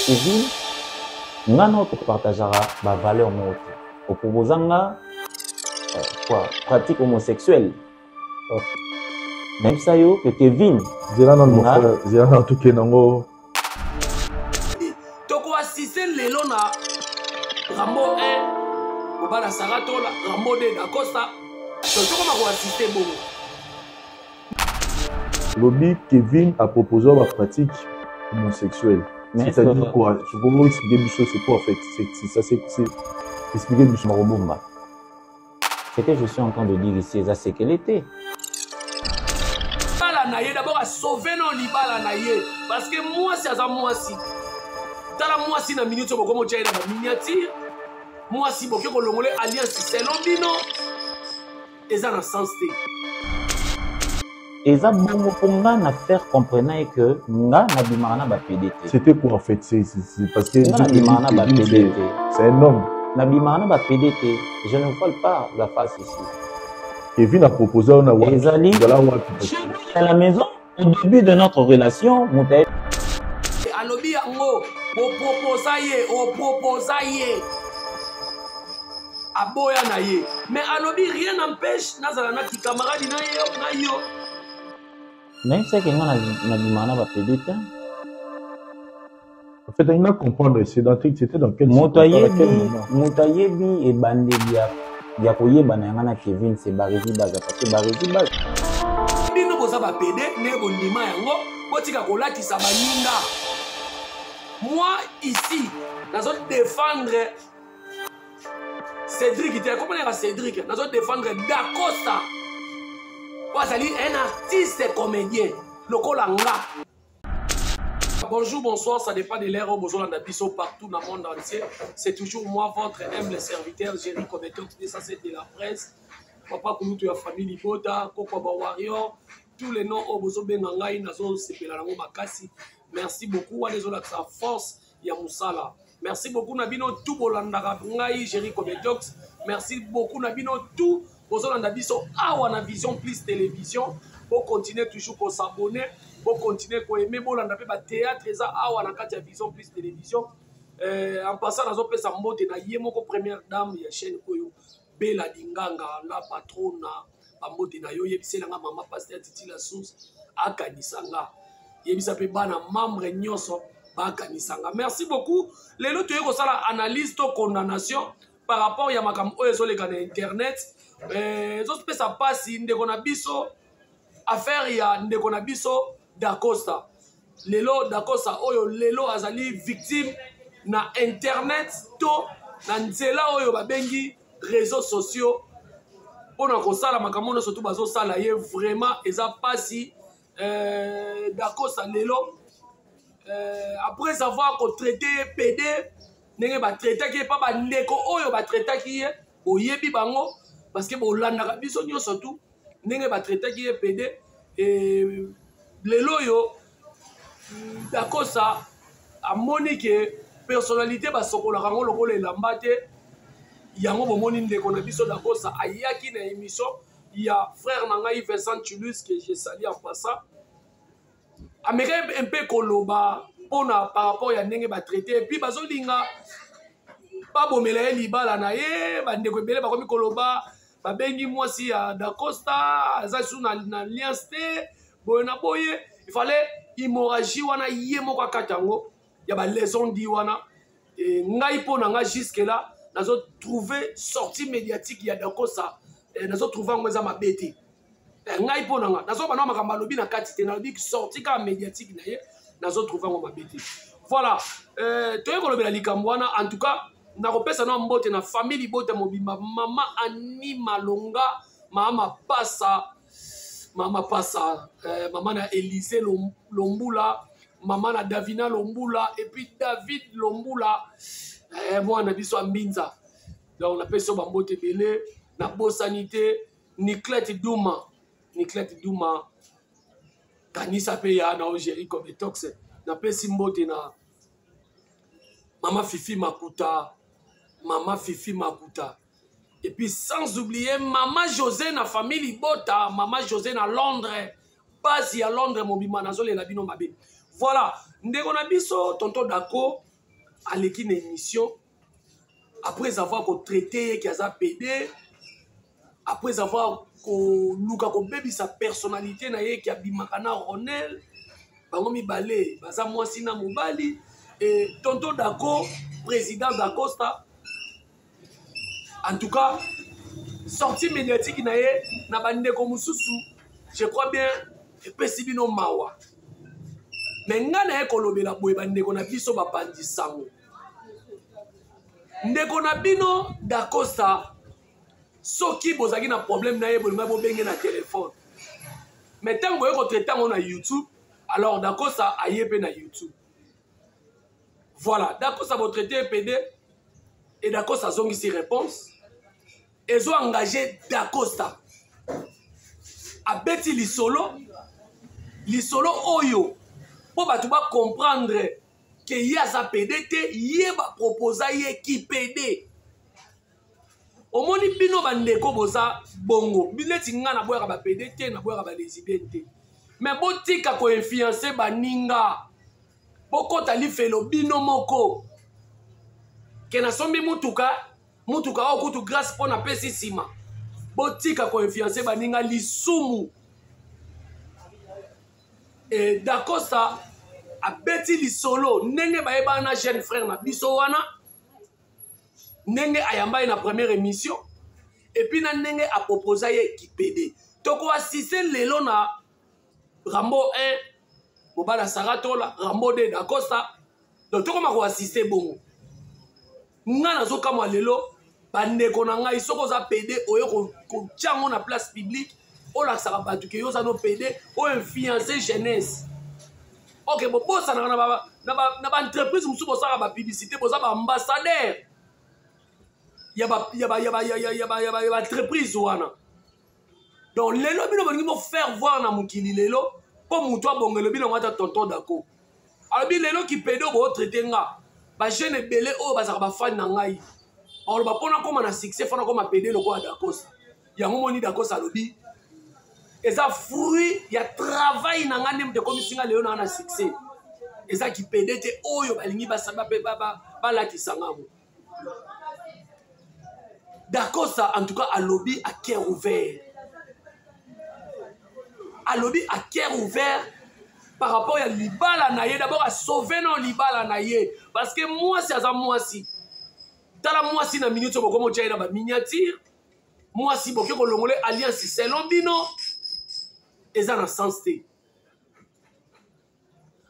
Kevin, ngano to partagera ba valeur moto. Opposanga quoi, pratique homosexuelle. Même ça yo que Kevin, zela na mon frère, zela na tout kenango. Toko assister lelo na Rambo 1, Obala Saratola, Rambo 2 d'Acosta. Toko ma ko assister bongo. Lobby Kevin a proposé la pratique homosexuelle. C'est-à-dire quoi? Je peux vous expliquer une chose, c'est quoi en fait? C'est expliquer une chose. Ce que je suis en train de dire ici, c'est qu'elle était. D'abord à sauver nos libala naïe parce que moi c'est à moi si tala moi si na minute boko mo tchaina ba miniature moi si boko ko longole alliance c'est lobino eza na sens te eza bongo ponga na faire comprendre que nga na bimana ba PDT. C'était quoi en fait? C'est parce que na bimana ba PDT. C'est un homme. Na bimana ba PDT. Je ne vole pas la face ici. Kevin a proposé à la maison, au début de notre relation, alobi yango o proposaye aboya na ye mais alobi rien n'empêche nazala na camarade na yo même ce que moi na bimana ba PDT. En fait, il a comprendre c'est c'était dans quel motayebi et bandelia ya koyeba na yanga na Kevin c'est barezi baza parce que barezi baza bino boza ba pede ne bondima yango botika kolatisa baninga moi ici nazo défendre Cédric comment dire Cédric nazo défendre Dacosta wazali un artiste comédien lokola nga. Bonjour, bonsoir, ça dépend de l'ère au besoin d'Abisso partout dans le monde entier. C'est toujours moi, votre humble serviteur, Jerry Kobetok, ça c'est de la presse. Papa Kouloutou, la famille Libota, Kokoba Warrior, tous les noms au besoin Bengangaï, Nazo Sepelango Makasi. Merci beaucoup à les autres, sa force, Yamoussala. Merci beaucoup, Nabino, tout Bolandara Ngaï, Jerry Kobetok. Merci beaucoup, Nabino, tout besoin d'Abisso, Awana Vision plus télévision. Pour continuer toujours pour s'abonner. Pour continuer à aimer le théâtre, à Vision plus télévision. En passant, dans un sa mot, na première dame de la chaîne Bella Dinganga, la patronne, a mot na yo, yebise na maman pasteur Titi la source, à Kanisanga. Yebisa pe bana membre nyoso, ba Kanisanga. Merci beaucoup. Les autres, tu as analyse de condamnation par rapport à ma sur internet. Autres, ça passe, ndeko na biso, affaire ya ndeko na biso. Dacosta. Lelo Dacosta oyo lelo azali victime na internet to na nzela oyo babengi réseaux sociaux pona ko sala makamono surtout bazo sala ye vraiment eza pasi Dacosta lelo après avoir ko traité PD nenge ba traité ki pa ba ndeko oyo ba traité ki oyebi bango parce que bolanda biso nyo surtout nenge ba traité ki PD et lelo yo Dacosta a monique personnalité basokola rango lokolo elamba te yango bomoni ndeko na biso Dacosta ayaki na émission ya frère nangai Vincent Tulus que je salue en passant ameke un peu koloba pona par rapport ya ndenge ba traité et puis bazolinga ba bomela libala na ye bandeko ebele bakomi koloba babengi mwasi ya Dacosta azasu na alliance te boye na boye il fallait hémorragie wana ye moko akatango ya ba leçon di wana et ngai pona nga jusque là nazo trouver sortie médiatique ya Dacosta nazo trouver ngweza mabete ngai pona nga nazo bana makamba lobi na kati te na lobi sortie ka médiatique na ye nazo trouver ngwa mabete voilà toye ko lobela likambo wana en tout cas na kopesa na mbote na famille bote mobimba mama Ani Malonga mama Passa maman na Élysée Lombula, maman na Davina Lombula, et puis David Lombula, moi na biso Mbinza. Donc on appelle ça Bambote Belé, na Beau Sanité, Niclette Douma, Kanisa Peya na Jerry Kobetok, na pesi mbote na Maman Fifi Makuta. Et puis sans oublier Maman José na famille Bota, Maman José na Londres, base à Londres mobima nazole la bino mabe. Voilà. Ndeko na biso, tonton Dako, à l'équipe d'émission, après avoir traité qu'il y a PD, après avoir baby sa personnalité na ye qui a bimakana Ronel, bangomi balé, baza mwasi na mobali, et tonton Dako, président d'Acosta, en tout cas, sortie médiatique na ye, na bandeko mususu, je crois bien, et pesibino mawa. Mais nga na ye kolobela boye bandeko na biso bapandi sango. Ndeko na bino d'Acosta, soki bozaki na problème na ye bolinga bobenge na téléphone. Mais tant boye ko traiter on na YouTube, alors d'Acosta aye pe na YouTube. Voilà, d'Acosta bo traiter PD et d'Acosta zongi si réponse. Ils ont engagé d'Acosta. A beti lisolo oyo. Pour comprendre que y a sa PD te y va proposer y qui PD. Au moni bino bandeko boza bongo. Bileti nga na boya ba PD te na boya ba lesbienne. Mais botika ko influencer baninga. Boko tali felo bino moko. Ke na sombi mutuka au kutu grâce pour na pesi sima. Botika ko influencer baninga lisumu. Et d'Acosta a beti li solo nenge ba eba na jeune frère na biso wana nenge ayamba na première émission et puis na nenge a proposé ye ki PD toko assister lelo na Rambo 1 mobala Saratola Rambo 2 d'Acosta donc toko ma ko assister bongo nga nazo kama lelo bandeko na ngai soko za PD oyo ko tiango na place publique o la sarabatu ke yo za no PD o influencer jeunesse. Ok, bon, ça n'a pas entreprise, nous sommes en publicité, nous sommes ambassadeur. Il y a entreprise. Donc, les lobbies, nous devons faire voir dans Moukili Lelo, comme toi, bon, le lobby, nous avons tonton Dako. Alors, les lobbies qui pédent au traité, les jeunes et belés, ils sont fan nangai. Alors, pour qu'on ait un succès, il faut qu'on ait pédé le roi Dako. Il y a un moment où Dako a lobby. Et ça fruit, il y a travail dans l'année de commission Léon a succès. Et ça qui pédé te oyo balingi basaba bala ki sangamu. D'accord ça en tout cas à lobby à cœur ouvert. À lobby à cœur ouvert par rapport à libala naye d'abord à sauver non libala naye parce que moi c'est à moi si. Tala moi si na minute boko mo tchaina ba miniature. Moi si boko ko longole alliance c'est lombino. Et ça dans sens T.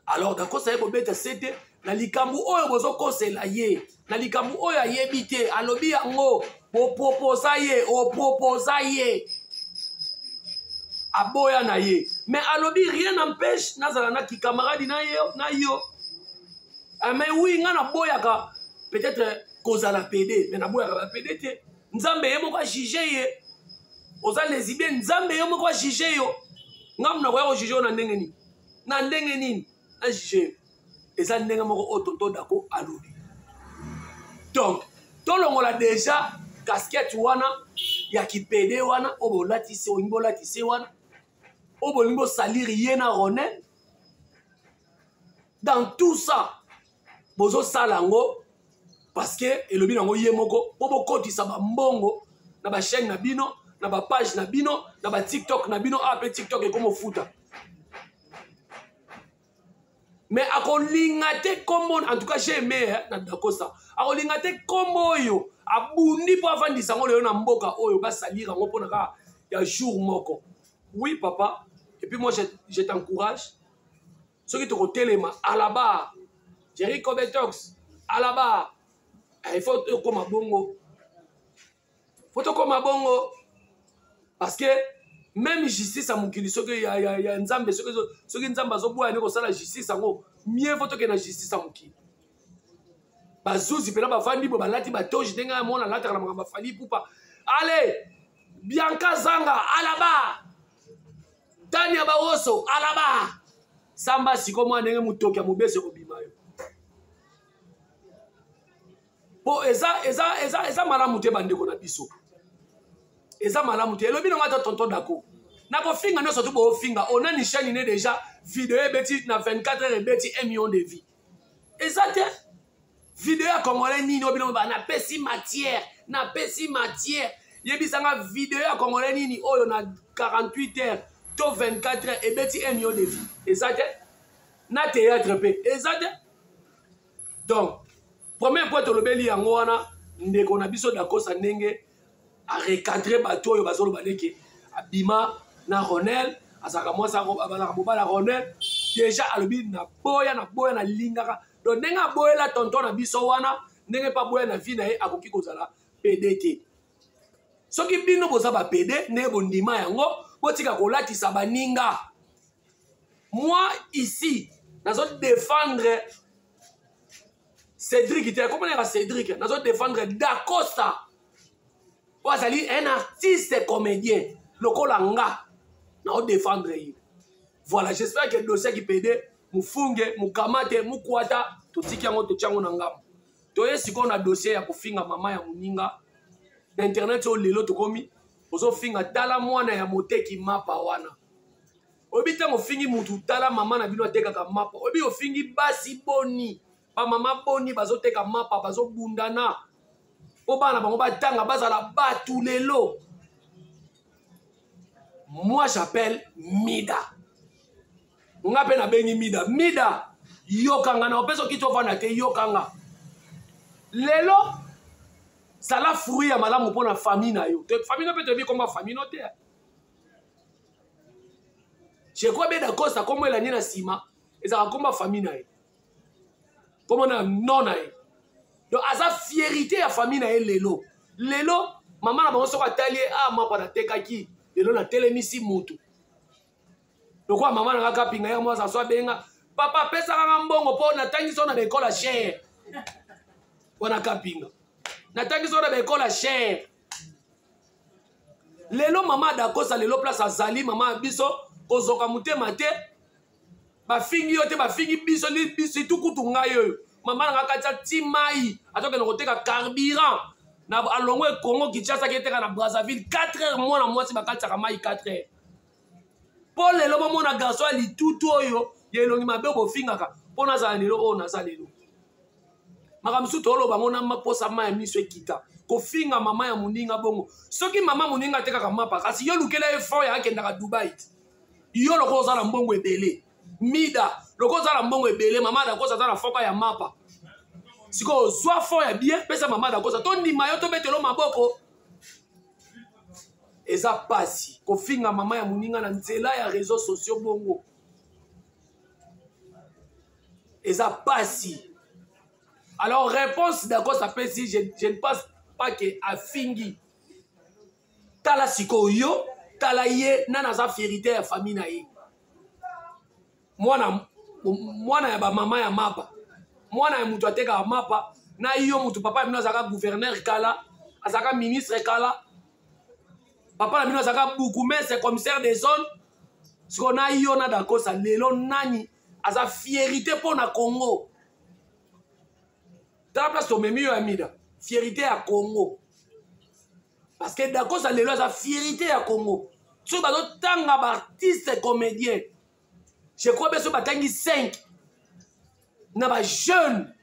Alors d'accord ça y est pour bête c'était na likambu oyo bozo kosela ye na likambu oyo ayebite alobi yango o proposa ye aboya na ye mais alobi rien n'empêche nazala na ki camarade na yo mais oui nga na boyaka peut-être kozala PD mais na boyaka ba PD te nzambe ye moko juger ye oza lesbien nzambe ye moko juger yo ngam na ko juger na ndenge ni na ndenge nini na juger eza ndenge moko otonto Dako alobi donc tolongola déjà casquette wana ya ki PD wana obolatise oyimbolatise wana obolimbo salir ye na Ronel dans tout ça bozo salango parce que elobi nango ye moko bobo kotisa ba mbongo na ba chaîne na bino na ba page na bino na ba TikTok na bino après TikTok et comme futa mais akolingate comme en tout cas j'ai aimé na Dako ça akolingate comme oyo abundi po avandisa ngo leo na mboka oyo ba salira ngo pona ka ya jour moko oui papa et puis moi je t'encourage ceux qui te retelema à la barre Jerry Cobetox à la barre il faut comme bongo parce que même justice à Moukili, ce qu'il y a Nzambe, ce que Nzambe a zoboua, il y a la justice, mieux faut que la justice à Moukili. Bazouzi, pela bafandi, balati, batoji, denga, mona, lata, la mafali, poupa. Allez, Bianca Zanga, à la barre. Tania Barosso, à la barre. Samba, si comme moi, n'est-ce pas moubé, c'est Obimayo. Bon, eza malamute bandeko na biso. Eza malamute. Elobi nanga tonton Dako. Na ko finga no surtout bo finga. On a ni chaîne déjà vidéo ebeti na 24 heures ebeti 1 million de vues. Et ça te vidéo ya congolais nini obino ba na pesi matière, na pesi matière. Yebisanga vidéo ya congolais nini oyo na 48 heures to 24 heures ebeti 1 million de vues. Et ça te na théâtre pe. Et ça te donc premier point tolobeli yango wana ndeko na biso dakosa ndenge a recadrer bato oyo bazolo baleke abima na Ronel azaka mwasa bazaka mobala Ronel déjà alobi na boya na lingaka donc ndenge aboyela tonton na biso wana ndenge pa boya na vie na ye akoki kozala PDT soki bino boza ba PD ndenge bondima yango botika kolatisa baninga. Moi ici nazo défendre Cédric, comment on Cédric? Nous allons défendre Dacosta. Vous allez un artiste comédien. Le Kolanga. Nous allons défendre. Voilà, j'espère que le dossier qui pédé, nous funge, nous kamate, nous kwata, tout ce qui est en train de faire. Si on a un dossier pour finir maman ya muninga, l'internet sur les lots commis, vous allez finir tala mwana ya moté qui m'a pas wana. Obita mo fingi mutu tala maman na bino teka ka mapa. Obi o fingi basi boni. Pa mama boni bazo teka mapa bazo bundana. Obana bango batanga bazala batu lelo. Moi j'appelle Mida. Nga pe na bengi Mida. Mida yokanga na opeso kito fana te yokanga. Lelo ça la fruit ya malamu pona famille na yo. Famille na peut te bi comme famille no te. Je crois bien d'accord ça comme elle a na sima et ça comme famille na. Comme on a non na. Donc à sa fierté ya famille na lelo. Lelo maman na bango soka talier ah ma pa na tekaki. Lelo na telemisi mutu. Donc quoi maman na ka pinga ya moi ça soit benga papa pesa ka mbongo po na tangi so na bekola cher. Wana ka pinga. Na tangi so na bekola cher. Lelo maman d'accord ça lelo place azali maman biso kozoka mutema te bafingi yo te bafingi biso tout kutu ngai yo mama nga katia timai atoke na koteka carburant na alongo e Congo Kinshasa ki teka na Brazzaville 4 heures mwana mwasi bakatiaka mai 4 heures po lelo bomona garçon ali tutu oyo yelongi mabe bofingaka po nazala lelo oyo naza lelo makamsu tolo bango na maposa mai miso ekita kofinga mama ya muninga bongo soki mama muninga tekaka mapa kasi yo lukela effort ya akendaka Dubai yo loko za na mbongo ebele Mida loko za na mbongo ebele mama da kosa za na foka ya mapa siko zwa fo ya bien pesa mama da kosa to ndima yo to betelo maboko eza pasi kofinga mama ya muninga na nzela ya réseaux sociaux bongo eza pasi. Alors réponse d'accord ça peut si je ne pense pas que afingi tala siko yo tala ye nana za fierté ya famille na ye mwana ya ba mama ya mapa mwana ya mutu ateka mapa na yo mutu papa bino azaka gouverneur kala azaka ministre kala papa na bino azaka bourgmestre commissaire des zones siko na yo na dakosa lelo nani aza fierté pour na Congo tala place to memi yo ya Mida fierté ya Congo parce que dakosa lelo aza fierté ya Congo so bazo tanga ba artiste comédien je crois bien so batangi 5 na ba jeune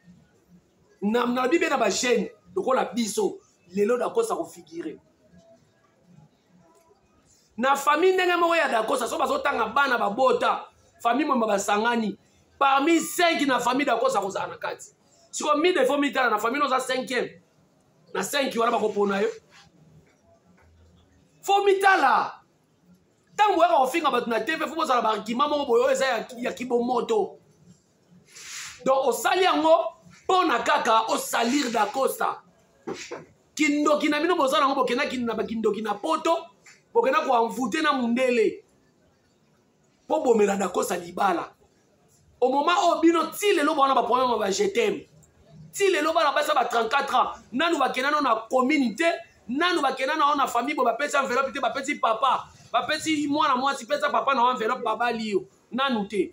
na bibe na ba jeune lokola biso lelo dakosa ko figurer na famille ndenge moko ya dakosa so bazo tanga bana babota famille mo basangani parmi 5 na famille dakosa ko zana kati siko mi defo mitala na famille no za 5e na 5 wala bakopona yo fo mitala tango ya kofinga bato na TV fo bozala bargima moko boyo eza ya kibomoto donc osali yango mpona kaka osalir dakosta kindoki na bino bozala yango bokendaki na bakindoki na poto bokenda koanvute na mundele mpo bomela dakosta libala au moment oyo bino ti lelo bawana baproblème ba jetem ti lelo bana basa ba 34 ans nanu bakenda no na communauté nanu bakenda na ona famille bo bapesi enveloppe te bapesi papa bapesi mwana mwasi pesa papa na enveloppe babali yo nanu te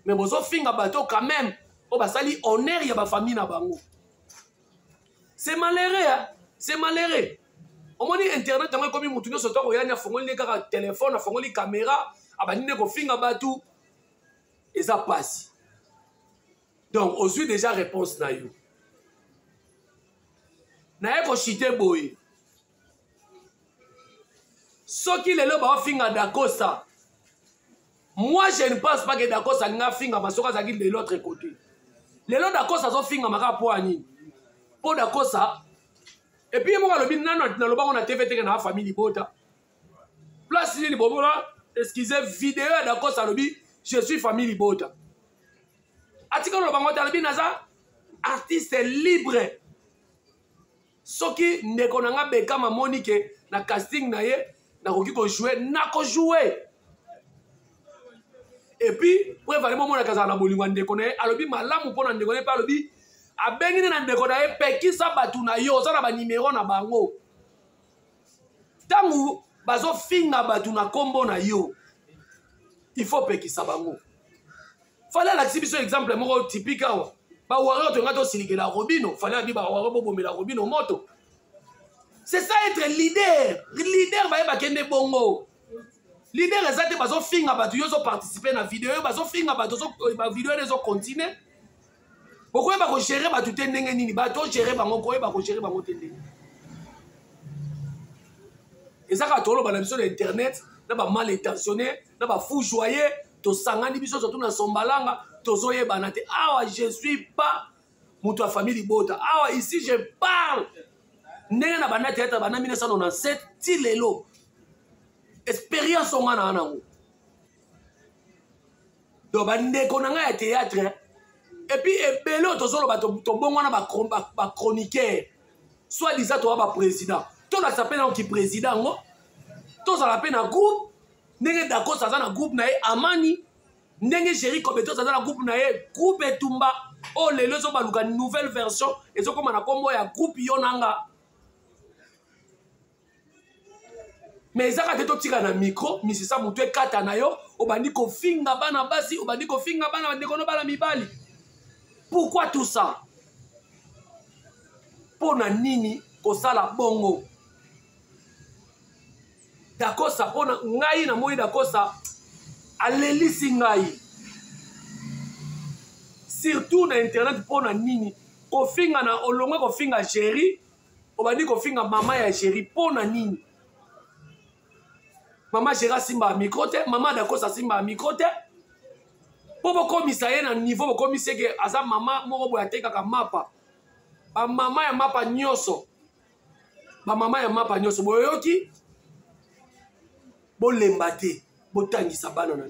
mais bozo finga bato quand même o basali honneur ya ba famille na bango c'est malheureux hein? C'est malheureux au moins internet tango comme mutu nyoso to ko yanya fongoli kaka téléphone fongoli caméra abaninde ko finga bato Et ça passe. Donc, aujourd'hui, déjà, réponse na yo. Na ko chite boy. Ce qui est là, bah, finga d'Acosta. Moi, je ne pense pas que d'Acosta n'a finga, parce que ça de l'autre côté. Les lots d'Acosta sont finga, ma poignée. Pour d'Acosta. Et puis, moi, le bin, on a TV, dans la famille Bota. Place, il est excusez, vidéo d'Acosta, je suis famille Bota. Article le bango talibi naza artiste libre. Soki ndeko nanga beka mamoni ke na casting na ye na koki ko jouer na ko jouer. Et puis pour vraiment mona kaza na bolingo ndeko na ye alobi malamu pona ndeko na ye pa alobi abengi na ndeko na ye pekisa batu na yo za na ba numéro na bango. Tangu bazo finga batu na kombo na yo. Il faut pekisa bango. Fallait l'exhibition exemple moko typique awa. Ba warrior to ngato silike la Robino, fallait bi ba warrior bo bomela Robino moto. C'est ça être leader. Leader ba kende bongo. Leader ezate bazo finga batu yo zo participer na vidéo, bazo finga batu zo ba vidéo les zo continuer. Pourquoi ba ko gérer batu te ndenge nini ba to gérer bango ko ba ko gérer bango te ndenge. Et ça ka tolo ba na biso d'internet, na ba mal intentionné, na ba fou joyeux. To sangani biso surtout na sombalanga tozoye banate awa je suis pas mutu famille Bota awa ici je parle ndenge na banate eta bana 1997 ti lelo expérience on na nango do bandeko nanga ya théâtre et puis ebelo tozolo ba to bongo na ba chroniqueur soit disant to ba président to na s'appelle qui président ngo to ça l'appelle na groupe ndenge d'accord ça na groupe na amani ndenge Jerry Kobeto ça na groupe na groupe etumba oh lelo zo baluka nouvelle version et zo comme na kombo ya groupe yonanga mais ça ka teto tika na micro misisa mutu ekata na yo obandi ko finga bana basi obandi ko finga bana ndeko no bala mibali. Pourquoi tout ça? Pona nini ko sala bongo? D'accord ça pona ngai na moi d'accord ça alelisi ngai surtout na internet pona nini ko finga na olonga ko finga Jerry obandi ko finga mama ya Jerry pona nini mama Jerry simba micro te mama d'accord ça simba micro te popo komisa ye na niveau bo komise ke aza mama moko boya tekaka mapa ba mama ya mapa nyoso boyoki bolemba te botangisa bana na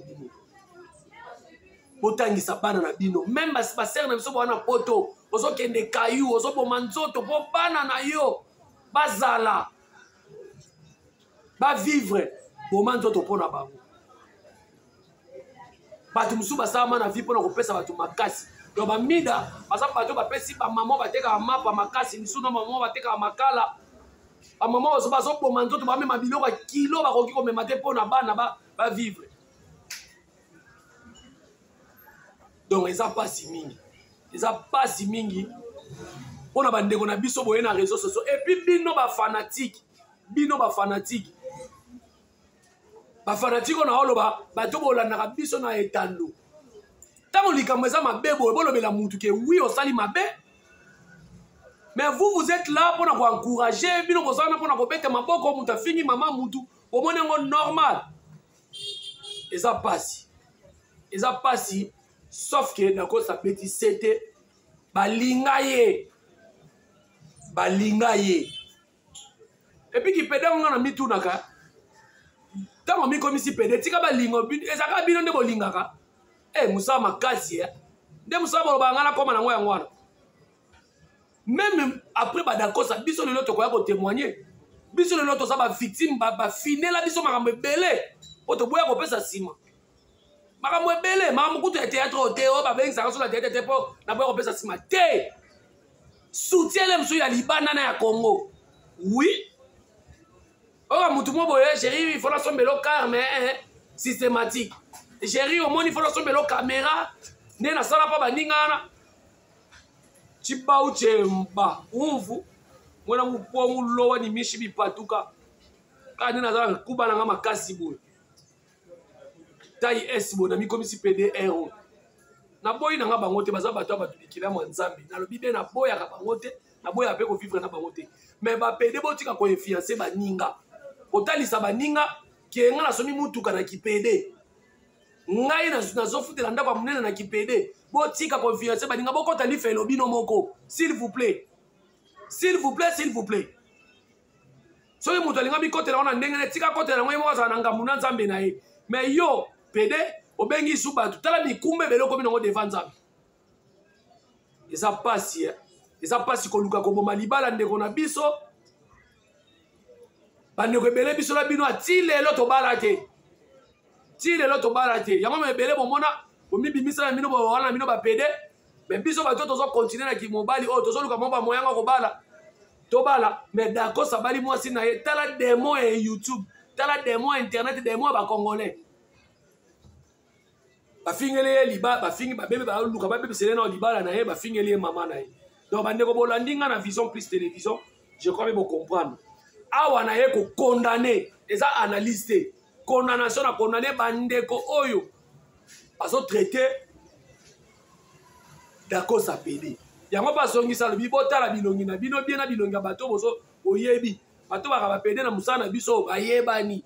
bino même basere na biso bwana poto ozokende kayu ozoboma nzoto po bana na yo bazala bavivre boma nzoto mpona bango bato mosusu basala na vie mpona kopesa bato makasi donc bamida baza bato bapesi bamama batekaka mapa makasi misusu na bamama batekaka makala bamama bazoboma nzoto bamema biloko ya kilo bakoki komema te mpona bana bavivre. Donc eza pasi mingi mpona bandeko na biso boye na réseaux sociaux et puis bino bafanatique oyo na oloba bato bolandaka biso na etando ntango likambo eza mabe boye bolobela mutu ke wi osali mabe. Mais vous êtes là pour nous encourager, pour nous mettre ma boko, pour finir maman moutou, au moins normal. Et ça passe, sauf que d'accord ça petit c'était balingaye. Et puis qui pédé on a mis tout naka. Tant on mis comme ici pédé, tika balingo, ezaka bino de bolingaka. Moussa makasi ya. De Moussa bolobanga comme na ngwana. Même après d'accord ça biso le loto ko témoigner biso le loto ça ba victime ba finela biso makambo belé oto boya ko pesa sima makambo belé makambo kutu ya théâtre oteo ba bengi ça sur la théâtre te po na boya ko pesa sima te soutien le mso ya Libana na ya Congo oui ora mutu mo boye Jerry il faut la sombelo car mais systématique Jerry au moins il faut la sombelo caméra ne na sala pa baningana Chiba uchemba uvu mwana mupongu lowa ni mishi bipatuka kani nazala kuba na makasi boye taille S bo na mi komisi PDR na boyi na nga bango te baza bato bato bikila mwa nzambe na lobi be na boya ka bango te na boya pe ko vivre na bango te mais ba pede botika ko influencer baninga otalisa baninga ke nga na somi mutuka na kipede ngai nazofutela ndako ya monene na kipede botika ko influencer baninga bokota lifelo bino moko s'il vous plaît s'il vous plaît s'il vous plaît soki moto alinga bikotela wana ndenge ne tika kotela yango ye moko azala na ngambu na nzambe na ye mais yo pede obengi su bato tala mikumba ebele okomi nango devant nzambe eza pasi koluka koboma libala ndeko na biso bandeko ebele biso na bino ati lelo tobala te yango me ebele bomona bomibimisa na bino wana na bino bapede me biso bato tozokontinue na kimobali oyo tozoluka mo bamoyanga kobala tobala me Dakos abali mwasi na ye tala demo ya YouTube tala demo ya internet demo ya bakongolais bafingeli ye libala bafingi babebe baluka babebisele na libala na ye bafingeli ye mama na ye donc bandeko bolandi nga na Vision Plus Télévision je crois que vous comprendre awa na ye ko condamner eza analyse te condamnation na condamner bandeko oyo bazo traiter Dakos apede yango basongisa lobi botala bilongi na bino bien na bilongi ya bato bozo oyebi bato baka bapede na musala na biso bayebani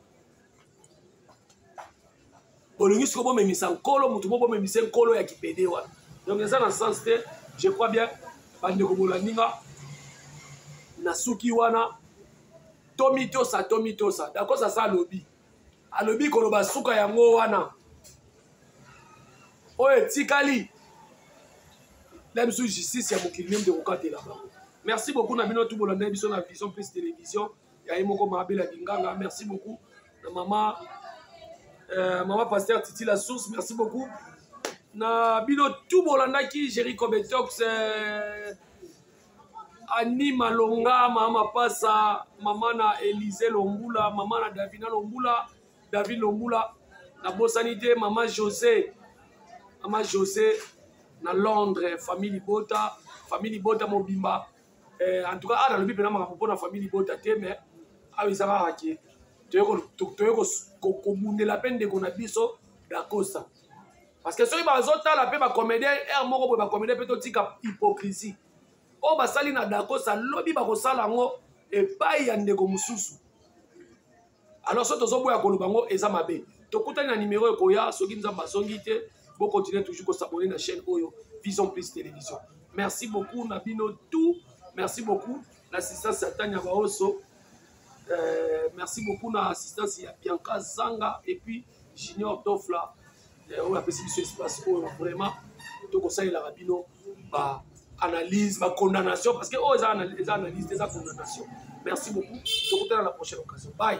bolongi siko bomemisa nkolo mutu mo bomemisa nkolo ya kipede wana donc eza na sens te je crois bien bandeko bolandinga na suki wana tomitosa Dakos asa alobi koloba suka yango wana oyo etikali la justice ya mokili de kokatela bango. Merci beaucoup na bino tout bolanda biso na Vision Plus Télévision ya moko mabela binganga. Merci beaucoup na maman pasteur Titi la source. Merci beaucoup na bino tout bolanda ki Jerry Kobetox Annie Malonga mama pasa mama na Élysée Lombula mama na David Lombula na bosanité mama José na Londres, famille Bota mobimba. En tout cas, dans le Bible, on a une famille Bota, mais ah oui, ça va hacker. Tu veux la peine de qu'on a biso Dakos. Parce que ceux qui ont la paix, comédien, moko ba comédien peut être hypocrisie. Oh ba sali na Dakos, lobby ba ko sala ngo et pas yande ko mususu. Alors ce tozo boya ko lubango eza mabe. Tokutani na numéro ekoya soki nzamba songite. Vous continuez toujours à s'abonner à la chaîne Oyo Vision Plus Télévision. Merci beaucoup Nabino tout. Merci beaucoup l'assistance à Tania Baoso. Merci beaucoup l'assistance à Bianca Zanga et puis Junior Dofla. On a passé ce espace vraiment. Donc ça il a Rabino analyse, condamnation parce que les analyses des condamnations. Merci beaucoup. Je vous retrouve à la prochaine occasion. Bye.